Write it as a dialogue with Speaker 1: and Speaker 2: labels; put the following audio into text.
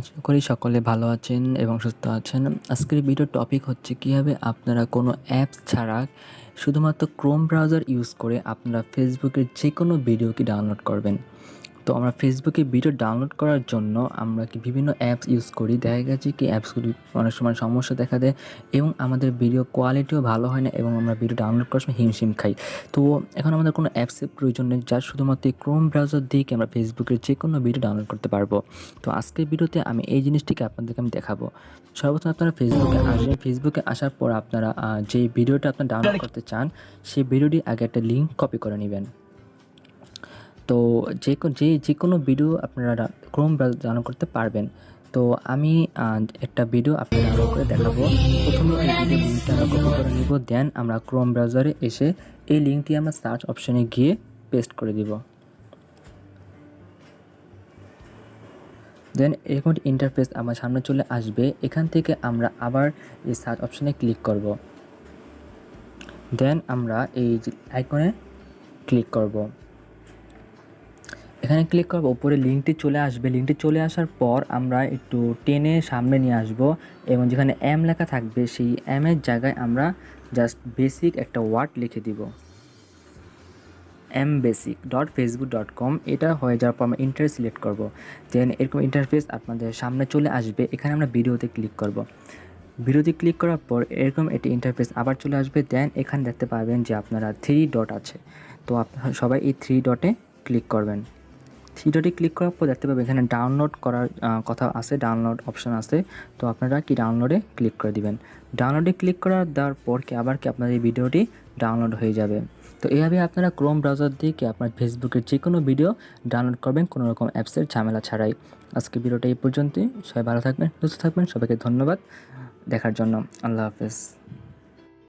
Speaker 1: আশা করি সকলে ভালো আছেন এবং সুস্থ আছেন। আজকের ভিডিওর টপিক হচ্ছে কীভাবে আপনারা কোনো অ্যাপস ছাড়া শুধুমাত্র ক্রোম ব্রাউজার ইউজ করে আপনারা ফেসবুকের যেকোনো ভিডিও কি ডাউনলোড করবেন। তো আমরা ফেসবুকে ভিডিও ডাউনলোড করার জন্য আমরা বিভিন্ন অ্যাপস ইউজ করি। দেখা গেছে কি অ্যাপসগুলি অনেক সময় সমস্যা দেখা দেয় এবং আমাদের ভিডিও কোয়ালিটিও ভালো হয় না এবং আমরা ভিডিও ডাউনলোড করার সময় হিমশিম খাই। তো এখন আমাদের কোনো অ্যাপসের প্রয়োজন নেই, যার শুধুমাত্র এই ক্রোম ব্রাউজার দিয়ে আমরা ফেসবুকের যেকোনো ভিডিও ডাউনলোড করতে পারবো। তো আজকের ভিডিওতে আমি এই জিনিসটিকে আপনাদেরকে দেখাবো। সর্বপ্রথম আপনারা ফেসবুকে আসবেন। ফেসবুকে আসার পর আপনারা যে ভিডিওটা আপনারা ডাউনলোড করতে চান সেই ভিডিওটি আগে একটা লিঙ্ক কপি করে নেবেন। তো যে কোনো ভিডিও আপনারা ক্রোম ব্রাউজার ডাউনলোড করতে পারবেন। তো আমি একটা ভিডিও আপনাদের ডাউনলোড করে দেখাবো। প্রথমে এই ভিডিও লিঙ্কটা আমরা কপি করে নিব, দেন আমরা ক্রোম ব্রাউজারে এসে এই লিঙ্কটি আমরা সার্চ অপশনে গিয়ে পেস্ট করে দিব। দেন এরকম ইন্টারফেস আমার সামনে চলে আসবে। এখান থেকে আমরা আবার এই সার্চ অপশনে ক্লিক করব। দেন আমরা এই আইকনে ক্লিক করব। এখানে ক্লিক করব, উপরে লিঙ্কটি চলে আসবে। লিঙ্কটি চলে আসার পর আমরা একটু টেনে সামনে নিয়ে আসব এবং যেখানে এম লেখা থাকবে সেই এমের জায়গায় আমরা জাস্ট বেসিক একটা ওয়ার্ড লিখে দিব, mbasic.facebook.com। এটা হয়ে যাওয়ার পর আমরা ইন্টারফেস সিলেক্ট করব। দেন এরকম ইন্টারফেস আপনাদের সামনে চলে আসবে। এখানে আমরা ভিডিওতে ক্লিক করব। ভিডিওতে ক্লিক করার পর এরকম একটি ইন্টারফেস আবার চলে আসবে। দেন এখানে দেখতে পাবেন যে আপনারা 3 ডট আছে। তো আপনারা সবাই এই 3 ডটে ক্লিক করবেন। 3 ডটে ক্লিক করার পর দেখতে পাবেন এখানে ডাউনলোড করার কথা আছে, ডাউনলোড অপশন আছে। তো আপনারা ডাউনলোডে ক্লিক করে দিবেন। ডাউনলোডে ক্লিক দেওয়ার পর আপনার এই ভিডিওটি ডাউনলোড হয়ে যাবে। তো এইভাবে আপনারা ক্রোম ব্রাউজার দিয়ে আপনার ফেসবুকের যে কোনো ভিডিও ডাউনলোড করবেন কোনো রকম অ্যাপসের ঝামেলা ছাড়াই। আজকে ভিডিওটা এই পর্যন্তই। সবাই ভালো থাকবেন, সুস্থ থাকবেন। সবাইকে ধন্যবাদ দেখার জন্য। আল্লাহ হাফেজ।